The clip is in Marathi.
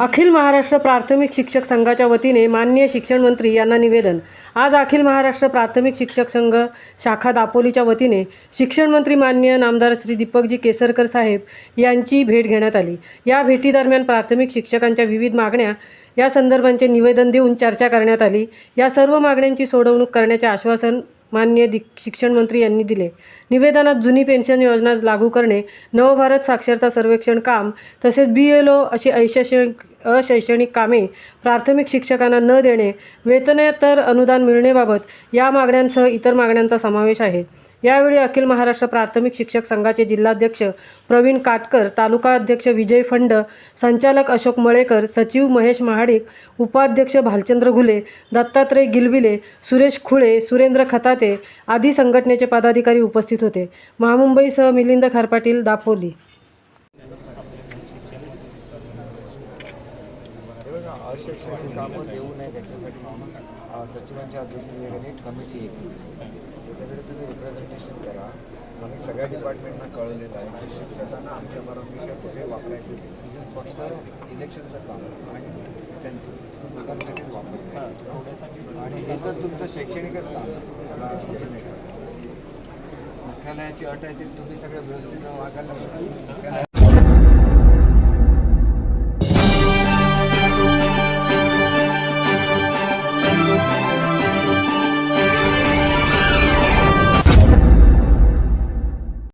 अखिल महाराष्ट्र प्राथमिक शिक्षक संघाच्या वतीने माननीय शिक्षण मंत्री यांना निवेदन। आज अखिल महाराष्ट्र प्राथमिक शिक्षक संघ शाखा दापोलीच्या वतीने शिक्षण मंत्री माननीय नामदार श्री दीपकजी केसरकर साहेब यांची भेट घेण्यात आली। या भेटीदरम्यान प्राथमिक शिक्षकांच्या विविध मागण्या या संदर्भांचे निवेदन देऊन चर्चा करण्यात आली। या सर्व मागण्यांची सोडवणूक करण्याचे आश्वासन माननीय शिक्षण मंत्री यांनी दिले। निवेदनात जुनी पेन्शन योजना लागू करणे, नवभारत साक्षरता सर्वेक्षण काम तसेच BLO अशी अशैक्षणिक कामे प्राथमिक शिक्षकांना न देणे, वेतनेतर अनुदान मिळण्याबाबत या मागण्यांसह इतर मागण्यांचा समावेश आहे। यावेळी अखिल महाराष्ट्र प्राथमिक शिक्षक संघाचे जिल्हाध्यक्ष प्रवीण काटकर, तालुका अध्यक्ष विजय फंड, संचालक अशोक मळेकर, सचिव महेश महाडिक, उपाध्यक्ष भालचंद्र घुले, दत्तात्रय गिलबिले, सुरेश खुळे, सुरेंद्र खताते आदी संघटनेचे पदाधिकारी उपस्थित होते। महामुंबईसह मिलिंद खारपाटील, दापोली। अशैक्षणिक कामं देऊ नये त्याच्यासाठी सचिवांच्या अध्यक्षतेखाली कमिटी येते, त्याच्याकडे तुम्ही रिप्रेझेंटेशन करा। आम्ही सगळ्या डिपार्टमेंटना कळवलेलं आहे की शिक्षकांना आमच्या परमिशन कुठे वापरायचे, फक्त इलेक्शनचं काम आणि सेन्सस दोघांसाठीच वापरायचं आणि हे तर तुमचं शैक्षणिकच काम। मुख्यालयाची अट आहे ते तुम्ही सगळं व्यवस्थित वागायला